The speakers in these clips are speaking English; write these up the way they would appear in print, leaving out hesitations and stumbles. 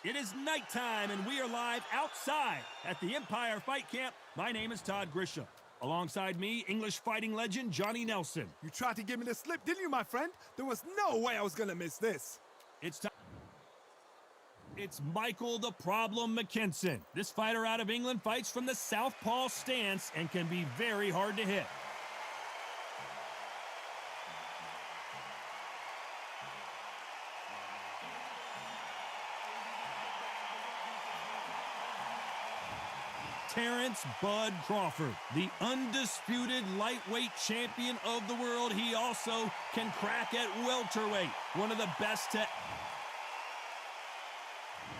It is nighttime, and we are live outside at the Empire Fight Camp. My name is Todd Grisham. Alongside me, English fighting legend Johnny Nelson. You tried to give me the slip, didn't you, my friend? There was no way I was going to miss this. It's Michael the Problem McKinson. This fighter out of England fights from the southpaw stance and can be very hard to hit. Terrence "Bud" Crawford, the undisputed lightweight champion of the world. He also can crack at welterweight, one of the best to...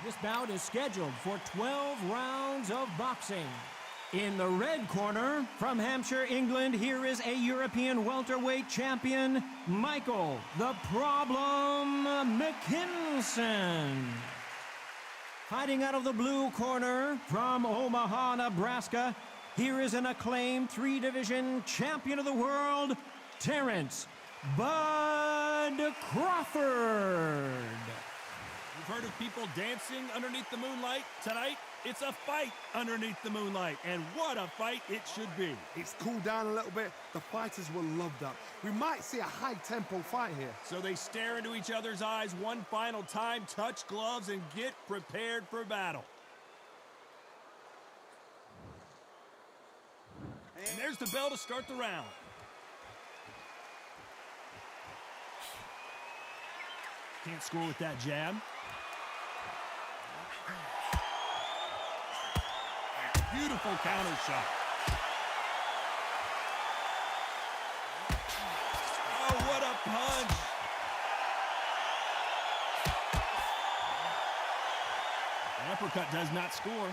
This bout is scheduled for 12 rounds of boxing. In the red corner, from Hampshire, England, here is a European welterweight champion, Michael the Problem McKinson. Fighting out of the blue corner, from Omaha, Nebraska, here is an acclaimed three-division champion of the world, Terrence "Bud" Crawford. You've heard of people dancing underneath the moonlight? Tonight, it's a fight underneath the moonlight, and what a fight it should be. It's cooled down a little bit. The fighters will love that. We might see a high-tempo fight here. So they stare into each other's eyes one final time, touch gloves, and get prepared for battle. And there's the bell to start the round. Can't score with that jab. Beautiful counter shot. Oh, what a punch. The uppercut does not score.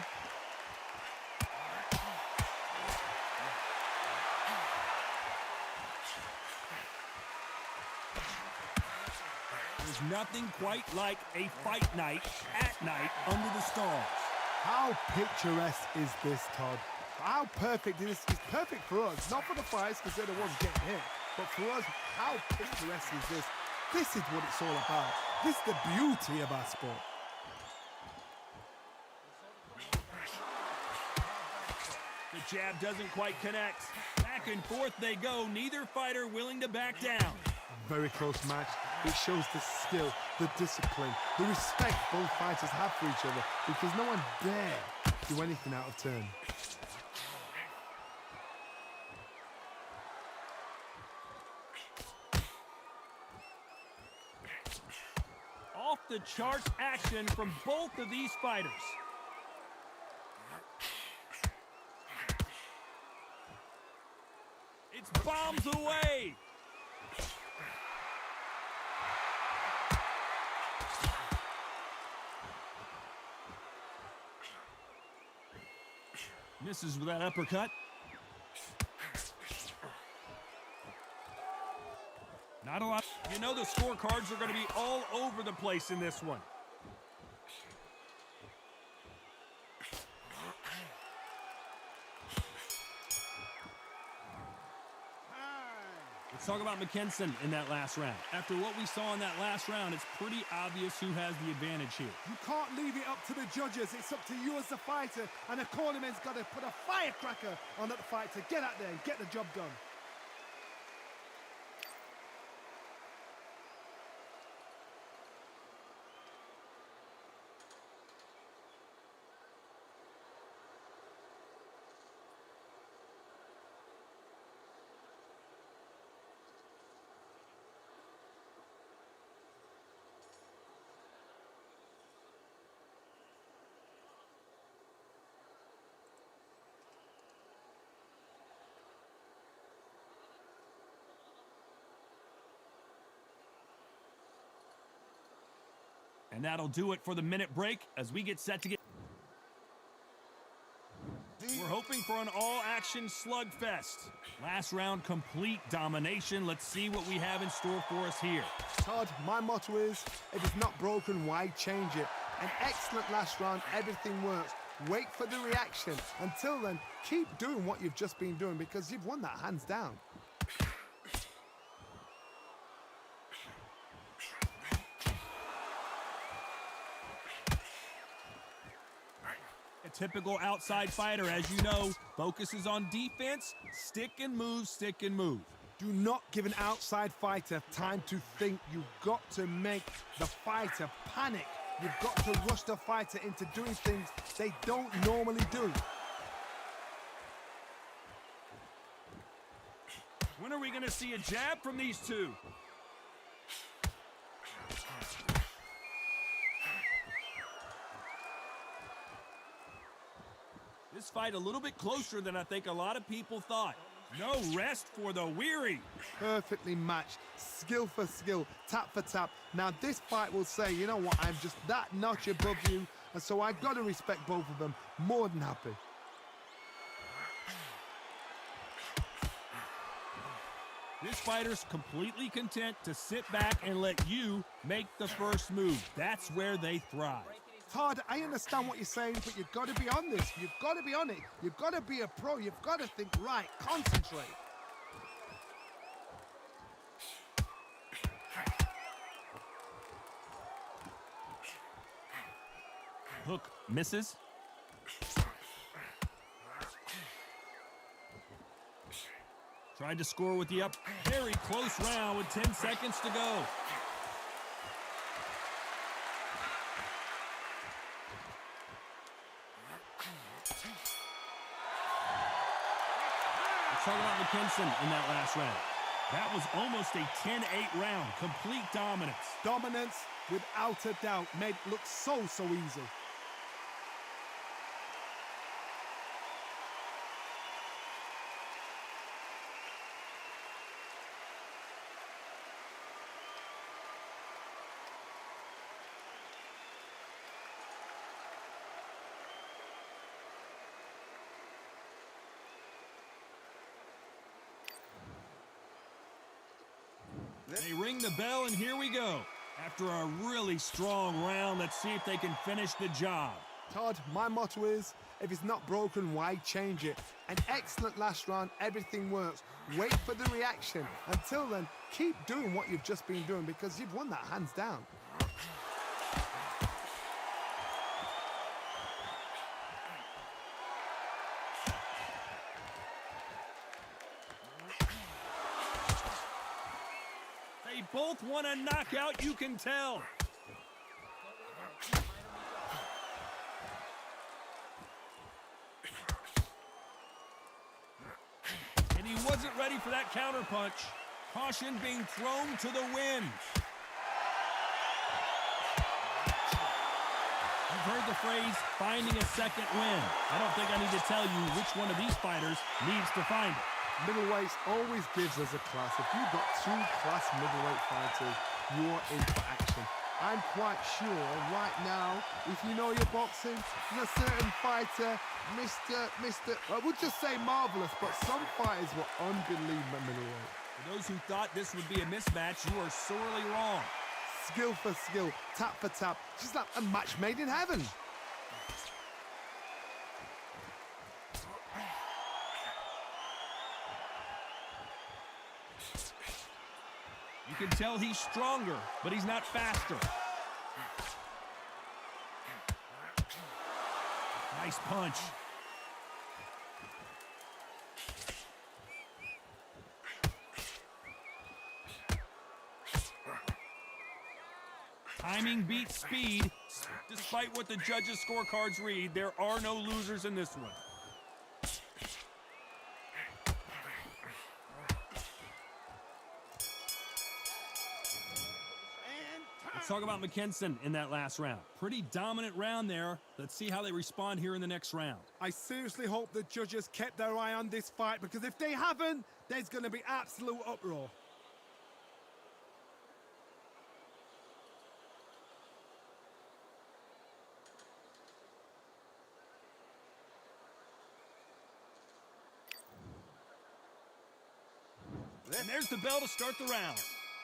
There's nothing quite like a fight night at night under the stars. How picturesque is this, Todd? How perfect is this? It's perfect for us, not for the fighters because they're the ones getting hit, but for us, how picturesque is this? This is what it's all about. This is the beauty of our sport. The jab doesn't quite connect. Back and forth they go, neither fighter willing to back down. Very close match. It shows the skill, the discipline, the respect both fighters have for each other because no one dare do anything out of turn. Off the charts action from both of these fighters. It's bombs away. Misses with that uppercut. Not a lot. You know the scorecards are going to be all over the place in this one. Let's talk about McKinson in that last round. After what we saw in that last round, it's pretty obvious who has the advantage here. You can't leave it up to the judges. It's up to you as the fighter, and the cornerman's got to put a firecracker on that fight to get out there and get the job done. And that'll do it for the minute break as we get set to get... We're hoping for an all-action slugfest. Last round, complete domination. Let's see what we have in store for us here. Todd, my motto is, if it's not broken, why change it? An excellent last round, everything works. Wait for the reaction. Until then, keep doing what you've just been doing because you've won that hands down. typical outside fighter, as you know, focuses on defense, stick and move, stick and move. Do not give an outside fighter time to think. You've got to make the fighter panic. You've got to rush the fighter into doing things they don't normally do. When are we going to see a jab from these two? This fight a little bit closer than I think a lot of people thought. No rest for the weary. Perfectly matched, skill for skill, tap for tap. Now this fight will say, you know what, I'm just that notch above you, and so I've got to respect both of them. More than happy. This fighter's completely content to sit back and let you make the first move. That's where they thrive. Todd, I understand what you're saying, but you've got to be on this. You've got to be on it. You've got to be a pro. You've got to think right. Concentrate. Hook misses. Tried to score with the up. Very close round with 10 seconds to go. Let's talk about McKinson in that last round. That was almost a 10-8 round. Complete dominance. Dominance, without a doubt, made it look so easy. They ring the bell, and here we go. After a really strong round, let's see if they can finish the job. Todd, my motto is, if it's not broken, why change it? An excellent last round, everything works. Wait for the reaction. Until then, keep doing what you've just been doing because you've won that hands down. They both want a knockout, you can tell. And he wasn't ready for that counterpunch. Caution being thrown to the wind. You've heard the phrase, finding a second win. I don't think I need to tell you which one of these fighters needs to find it. Middleweights always gives us a class. If you've got two class middleweight fighters, you're in for action. I'm quite sure right now, if you know your boxing, there's a certain fighter, I would just say marvelous, but some fighters were unbelievable middleweight. For those who thought this would be a mismatch, you are sorely wrong. Skill for skill, tap for tap, just like a match made in heaven. You can tell he's stronger, but he's not faster. Nice punch. Timing beats speed. Despite what the judges' scorecards read, there are no losers in this one. Let's talk about McKinson in that last round. Pretty dominant round there. Let's see how they respond here in the next round. I seriously hope the judges kept their eye on this fight because if they haven't, there's going to be absolute uproar. And there's the bell to start the round.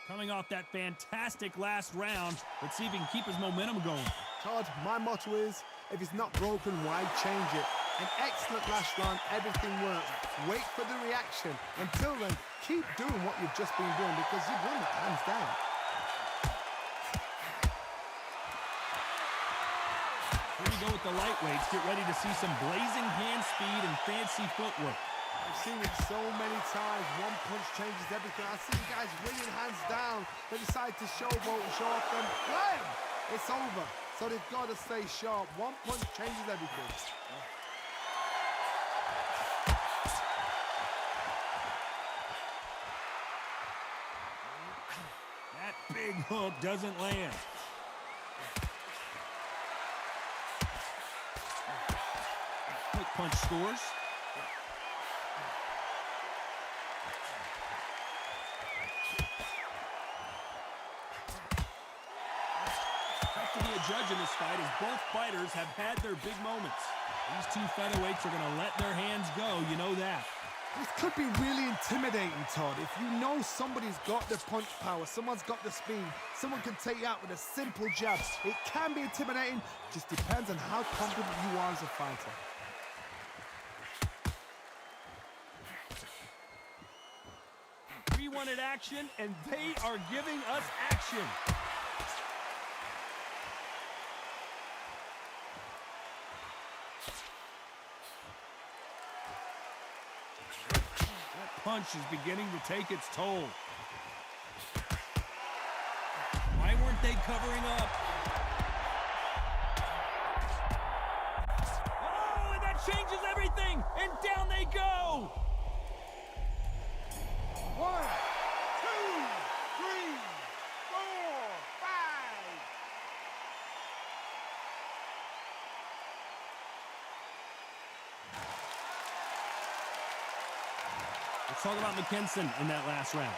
Coming off that fantastic last round, let's see if he can keep his momentum going. Todd, my motto is, if it's not broken, why change it? An excellent last round, everything works. Wait for the reaction. Until then, keep doing what you've just been doing because you've won that hands down. Here we go with the lightweights. Get ready to see some blazing hand speed and fancy footwork. I've seen it so many times. One punch changes everything. I've seen guys winning hands down. They decide to showboat and show off them. Blam! It's over. So they've got to stay sharp. One punch changes everything. That big hook doesn't land. Quick punch scores. Tough to be a judge in this fight as both fighters have had their big moments. These two featherweights are going to let their hands go, you know that. This could be really intimidating, Todd. If you know somebody's got the punch power, someone's got the speed, someone can take you out with a simple jab. It can be intimidating, just depends on how confident you are as a fighter. We wanted action, and they are giving us action. Punch is beginning to take its toll. Why weren't they covering up? Oh, and that changes everything! And down they go! 1, 2, 3, 4, 5. Let's talk about McKinson in that last round.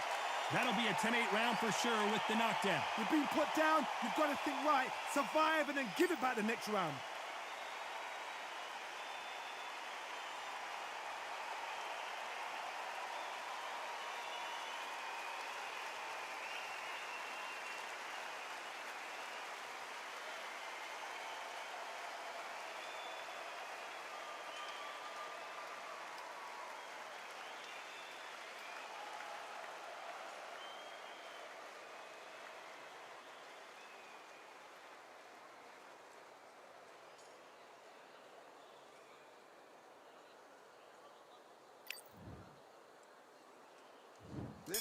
That'll be a 10-8 round for sure with the knockdown. You've been put down, you've got to think right, survive, and then give it back the next round.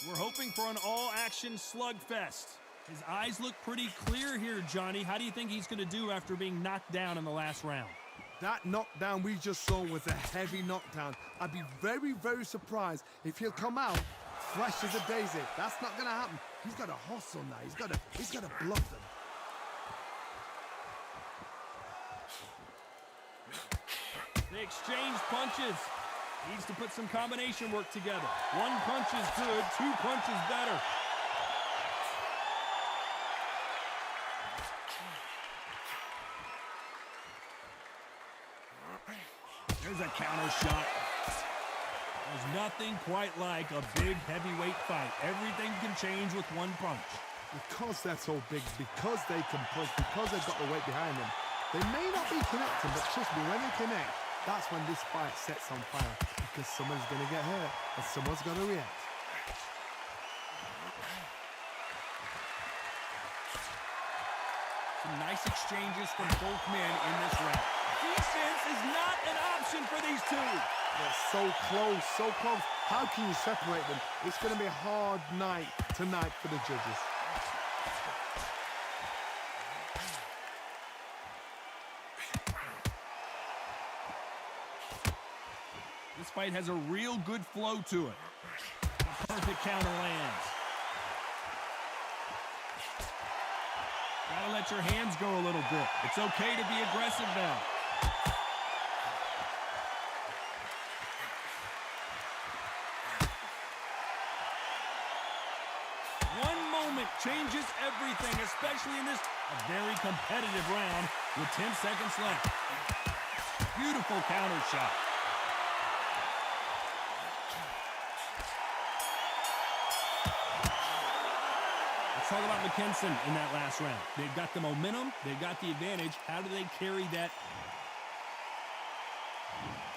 We're hoping for an all-action slugfest. His eyes look pretty clear here, Johnny. How do you think he's going to do after being knocked down in the last round? That knockdown we just saw was a heavy knockdown. I'd be very, very surprised if he'll come out fresh as a daisy. That's not going to happen. He's got to hustle now. He's got to bluff them. They exchange punches. Needs to put some combination work together. One punch is good, two punches better. There's a counter shot. There's nothing quite like a big heavyweight fight. Everything can change with one punch. Because they're so big, because they can push, because they've got the weight behind them, they may not be connecting, but trust me, when they connect, that's when this fight sets on fire, because someone's going to get hurt and someone's going to react. Some nice exchanges from both men in this round. Defense is not an option for these two. They're so close, so close. How can you separate them? It's going to be a hard night tonight for the judges. This fight has a real good flow to it. A perfect counter lands. Gotta let your hands go a little bit. It's okay to be aggressive now. One moment changes everything, especially in this very competitive round with 10 seconds left. Beautiful counter shot. Let's talk about McKinson in that last round. They've got the momentum. They've got the advantage. How do they carry that?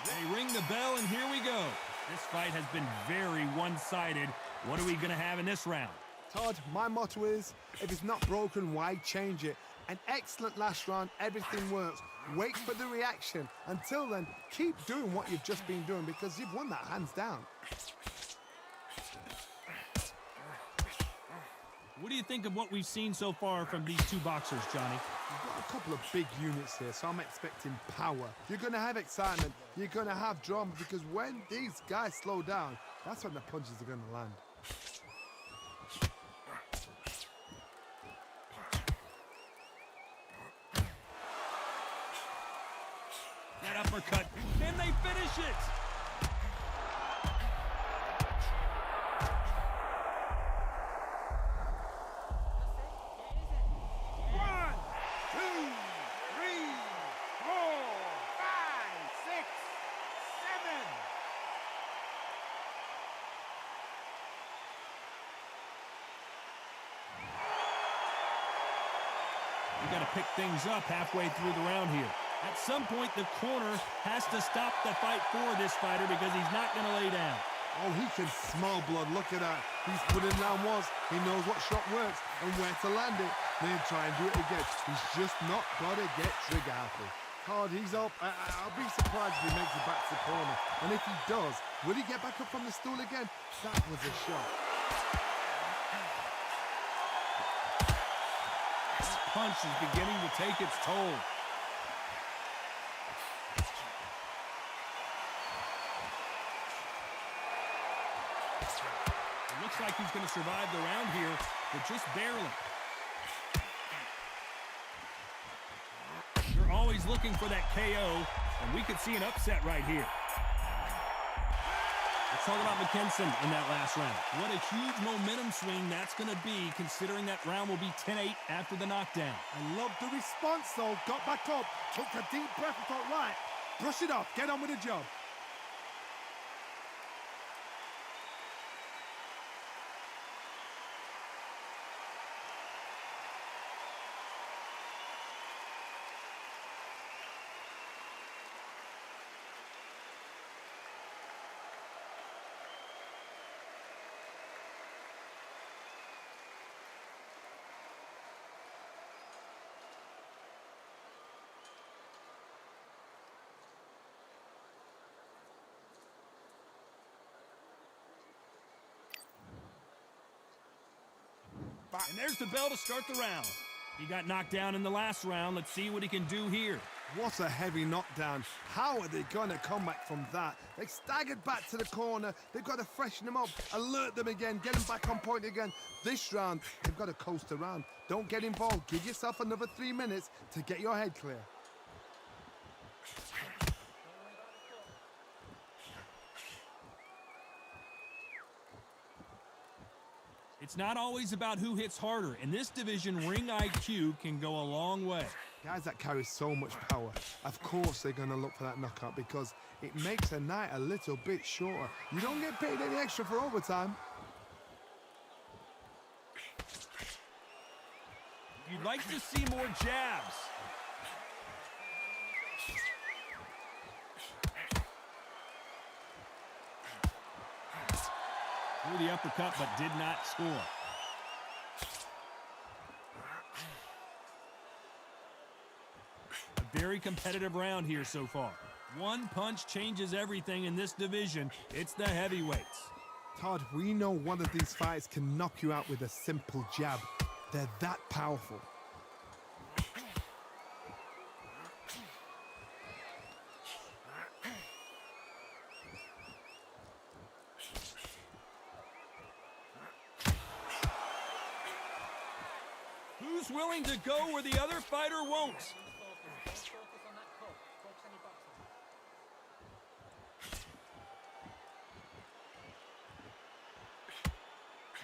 They ring the bell, and here we go. This fight has been very one-sided. What are we going to have in this round? Todd, my motto is, if it's not broken, why change it? An excellent last round, everything works. Wait for the reaction. Until then, keep doing what you've just been doing because you've won that hands down. What do you think of what we've seen so far from these two boxers, Johnny? You've got a couple of big units here, so I'm expecting power. You're going to have excitement. You're going to have drama because when these guys slow down, that's when the punches are going to land. That uppercut. Can they finish it? We got to pick things up halfway through the round here. At some point, the corner has to stop the fight for this fighter because he's not going to lay down. Oh, he can smell blood. Look at that. He's putting down once. He knows what shot works and where to land it. Then try and do it again. He's just not got to get trigger happy. Hard, he's up. I'll be surprised if he makes it back to the corner. And if he does, will he get back up from the stool again? That was a shot. This punch is beginning to take its toll. It looks like he's going to survive the round here, but just barely. You're always looking for that KO, and we could see an upset right here. Let's talk about McKinson in that last round. What a huge momentum swing that's going to be, considering that round will be 10-8 after the knockdown. I love the response, though. Got back up, took a deep breath and thought, right, brush it off, get on with the job. And there's the bell to start the round. He got knocked down in the last round. Let's see what he can do here. What a heavy knockdown. How are they going to come back from that? They staggered back to the corner. They've got to freshen them up, alert them again, get them back on point again. This round, they've got to coast around. Don't get involved. Give yourself another 3 minutes to get your head clear. It's not always about who hits harder. In this division, ring IQ can go a long way. Guys that carry so much power, of course they're going to look for that knockout because it makes a night a little bit shorter. You don't get paid any extra for overtime. You'd like to see more jabs. Threw the uppercut, but did not score. A very competitive round here so far. One punch changes everything in this division. It's the heavyweights. Todd, we know one of these fights can knock you out with a simple jab. They're that powerful. Who's willing to go where the other fighter won't?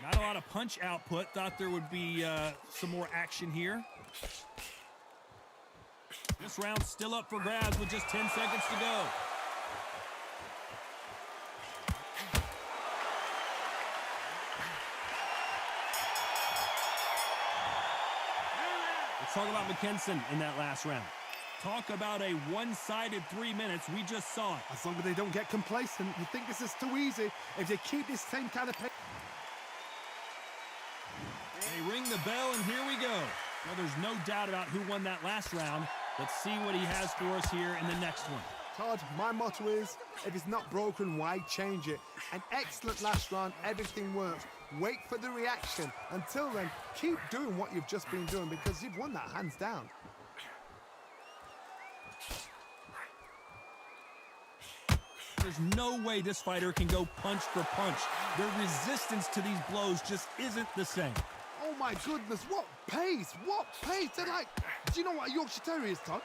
Not a lot of punch output. Thought there would be some more action here. This round's still up for grabs with just 10 seconds to go. Let's talk about McKinson in that last round. Talk about a one-sided 3 minutes. We just saw it. As long as they don't get complacent, you think this is too easy. If they keep this same kind of pace. They ring the bell, and here we go. Well, there's no doubt about who won that last round. Let's see what he has for us here in the next one. Todd, my motto is, if it's not broken, why change it? An excellent last round, everything works. Wait for the reaction. Until then, keep doing what you've just been doing because you've won that hands down. There's no way this fighter can go punch for punch. Their resistance to these blows just isn't the same. Oh my goodness, what pace, what pace. They're like, do you know what a Yorkshire Terrier is, Todd?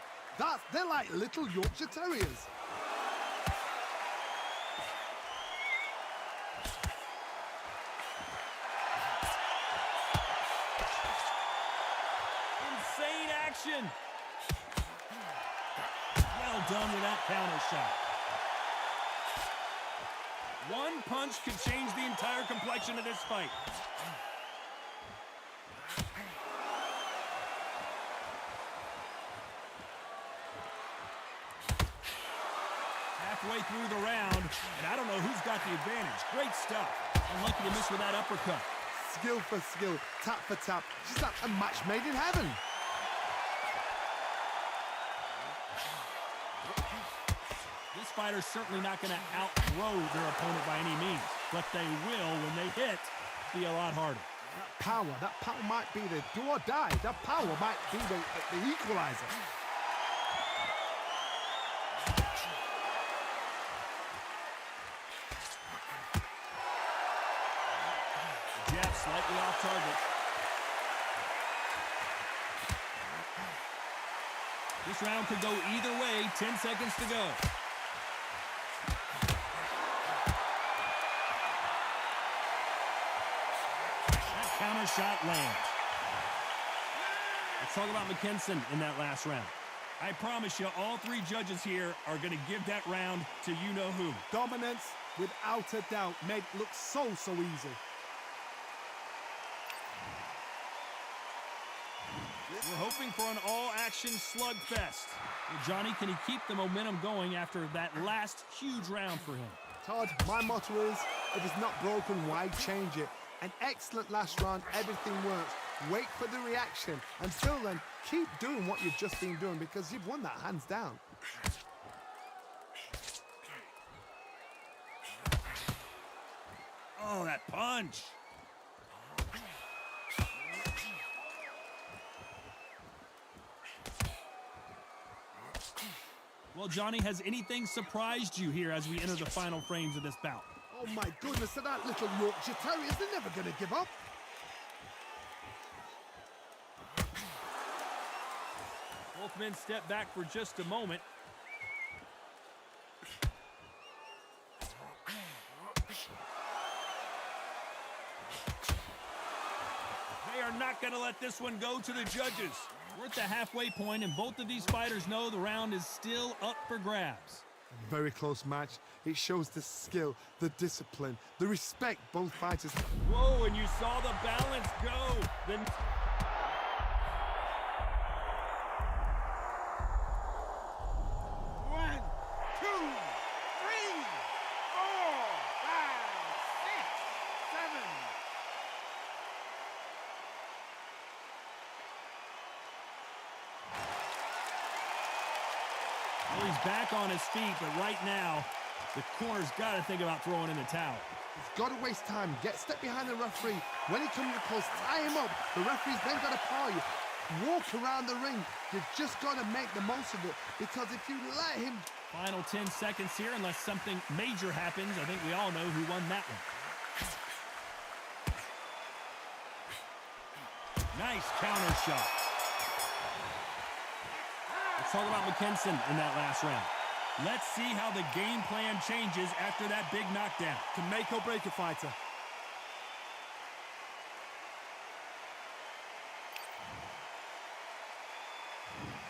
They're like little Yorkshire Terriers. Insane action. Well done with that counter shot. One punch could change the entire complexion of this fight. Halfway through the round, and I don't know who's got the advantage. Great stuff. Unlucky to miss with that uppercut. Skill for skill, tap for tap. Just like a match made in heaven. This fighter's certainly not going to outthrow their opponent by any means, but they will, when they hit, be a lot harder. That power might be the do or die. That power might be the equalizer. Jab slightly off target. This round could go either way. 10 seconds to go. That counter shot lands. Let's talk about McKinson in that last round. I promise you, all three judges here are going to give that round to you-know-who. Dominance, without a doubt, made it look so easy. We're hoping for an all-action slugfest. Well, Johnny, can he keep the momentum going after that last huge round for him? Todd, my motto is, if it's not broken, why change it? An excellent last round, everything works. Wait for the reaction. Until then, keep doing what you've just been doing because you've won that hands down. Oh, that punch. Well, Johnny, has anything surprised you here as we enter the final frames of this bout? Oh my goodness, so that little Yorkshire Terriers, they're never going to give up. Both men step back for just a moment. They are not going to let this one go to the judges. We're at the halfway point, and both of these fighters know the round is still up for grabs. Very close match. It shows the skill, the discipline, the respect both fighters. Whoa, and you saw the balance go. Then. One, two, three, four, five, six, seven. Well, he's back on his feet, but right now, the corner's got to think about throwing in the towel. He's got to waste time. Step behind the referee. When he comes close, tie him up. The referee's then got to call you. Walk around the ring. You've just got to make the most of it because if you let him... Final 10 seconds here, unless something major happens. I think we all know who won that one. Nice counter shot. Let's talk about McKinson in that last round. Let's see how the game plan changes after that big knockdown. To make or break a fighter.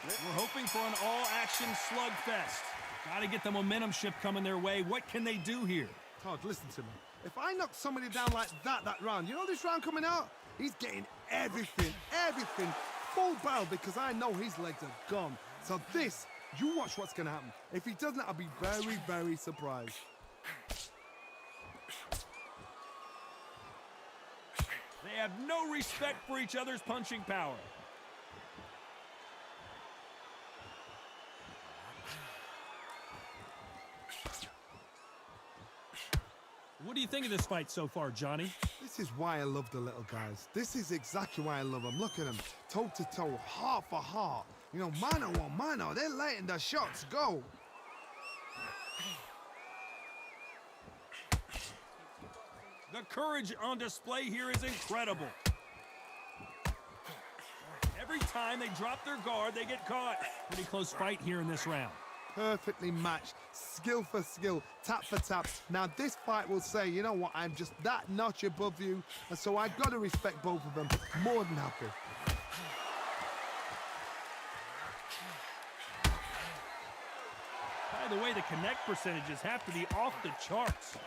We're hoping for an all-action slugfest. Got to get the momentum shift coming their way. What can they do here? Todd, listen to me. If I knock somebody down like that round, you know this round coming out? He's getting everything, full barrel because I know his legs are gone. So this, you watch what's going to happen. If he doesn't, I'll be very, very surprised. They have no respect for each other's punching power. do you think of this fight so far, Johnny? This is why I love the little guys. This is exactly why I love them. Look at them, toe to toe, heart for heart. You know, mano a mano, they're letting the shots go. The courage on display here is incredible. Every time they drop their guard, they get caught. Pretty close fight here in this round. Perfectly matched, skill for skill, tap for tap. Now this fight will say, you know what, I'm just that notch above you, and so I've got to respect both of them. More than happy. By the way, the connect percentages have to be off the charts.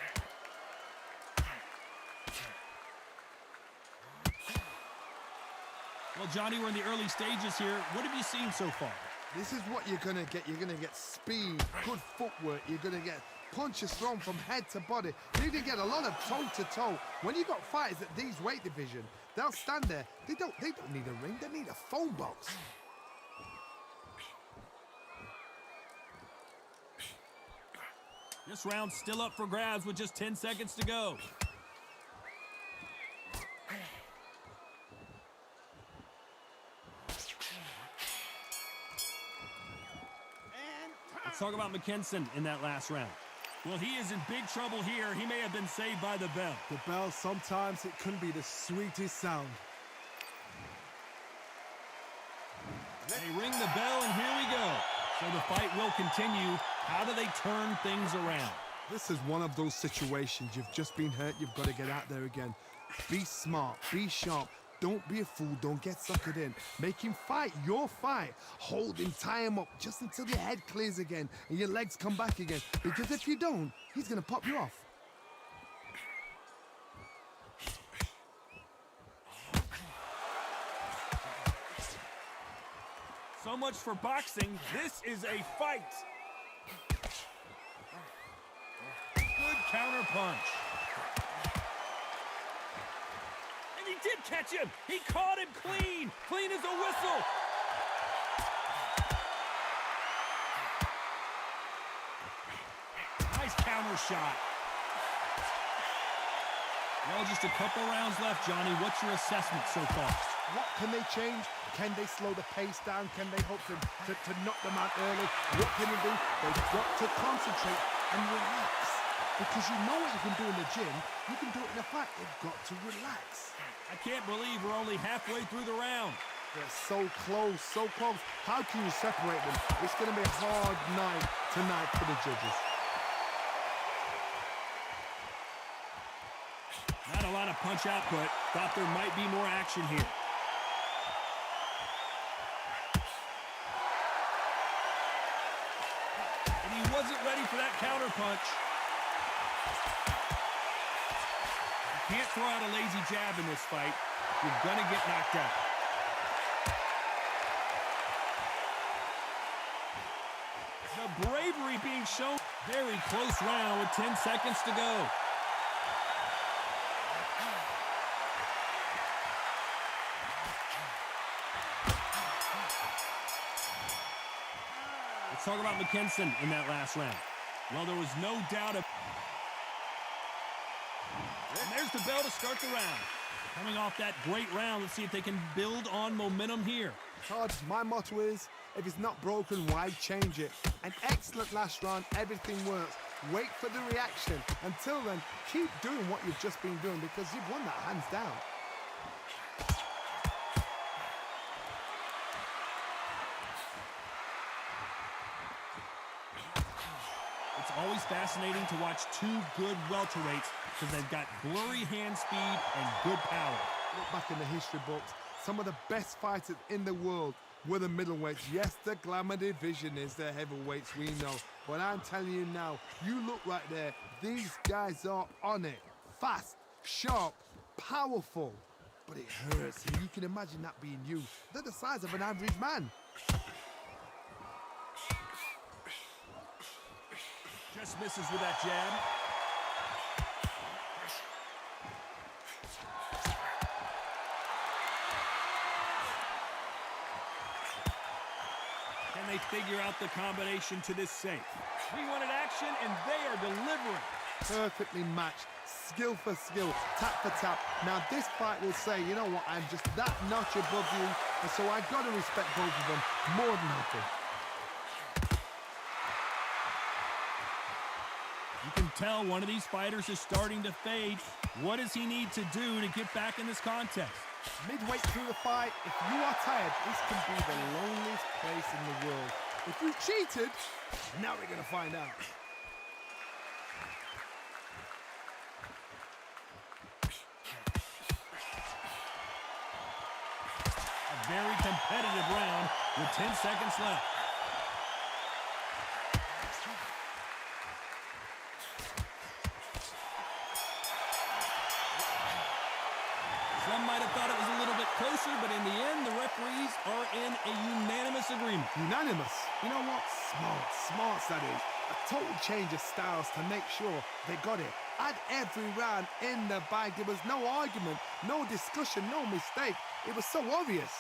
Well, Johnny, we're in the early stages here. What have you seen so far? This is what you're gonna get. You're gonna get speed, good footwork. You're gonna get punches thrown from head to body. You're gonna get a lot of toe to toe. When you got fighters at these weight division, they'll stand there. They don't need a ring. They need a phone box. This round's still up for grabs with just 10 seconds to go. Let's talk about McKinson in that last round. Well, he is in big trouble here. He may have been saved by the bell. The bell, sometimes it can be the sweetest sound. They ring the bell, and here we go. So the fight will continue. How do they turn things around? This is one of those situations. You've just been hurt. You've got to get out there again. Be smart. Be sharp. Don't be a fool. Don't get suckered in. Make him fight your fight. Hold him, tie him up just until your head clears again and your legs come back again. Because if you don't, he's going to pop you off. So much for boxing. This is a fight. Good counter punch. And he did catch him. He caught him clean. Clean as a whistle. Nice counter shot. Well, just a couple rounds left, Johnny. What's your assessment so far? What can they change? Can they slow the pace down? Can they hope to knock them out early? What can they do? They've got to concentrate and relax. Because you know what you can do in the gym, you can do it in a fight. They've got to relax. I can't believe we're only halfway through the round. They're so close, so close. How can you separate them? It's going to be a hard night tonight for the judges. Not a lot of punch output. Thought there might be more action here. And he wasn't ready for that counter punch. You can't throw out a lazy jab in this fight. You're gonna get knocked out. The bravery being shown. Very close round with 10 seconds to go. Let's talk about McKinson in that last round. Well, there was no doubt of... And there's the bell to start the round. Coming off that great round, let's see if they can build on momentum here. Todd, my motto is, if it's not broken, why change it? An excellent last round, everything works. Wait for the reaction. Until then, keep doing what you've just been doing because you've won that hands down. It's always fascinating to watch two good welterweights because they've got blurry hand speed and good power. Look back in the history books, some of the best fighters in the world were the middleweights. Yes, the glamour division is the heavyweights, we know. But I'm telling you now, you look right there, these guys are on it. Fast, sharp, powerful. But it hurts, and you can imagine that being you. They're the size of an average man. Just misses with that jab. Can they figure out the combination to this safe? We wanted action, and they are delivering. Perfectly matched, skill for skill, tap for tap. Now this fight will say, you know what, I'm just that notch above you, and so I've got to respect both of them more than I do. You can tell one of these fighters is starting to fade. What does he need to do to get back in this contest? Midway through the fight, if you are tired, this can be the loneliest place in the world. If you cheated, now we're going to find out. A very competitive round with 10 seconds left. Some might have thought it was a little bit closer, but in the end, the referees are in a unanimous agreement. Unanimous. You know what? Smarts that is. A total change of styles to make sure they got it. At every round in the bag, there was no argument, no discussion, no mistake. It was so obvious.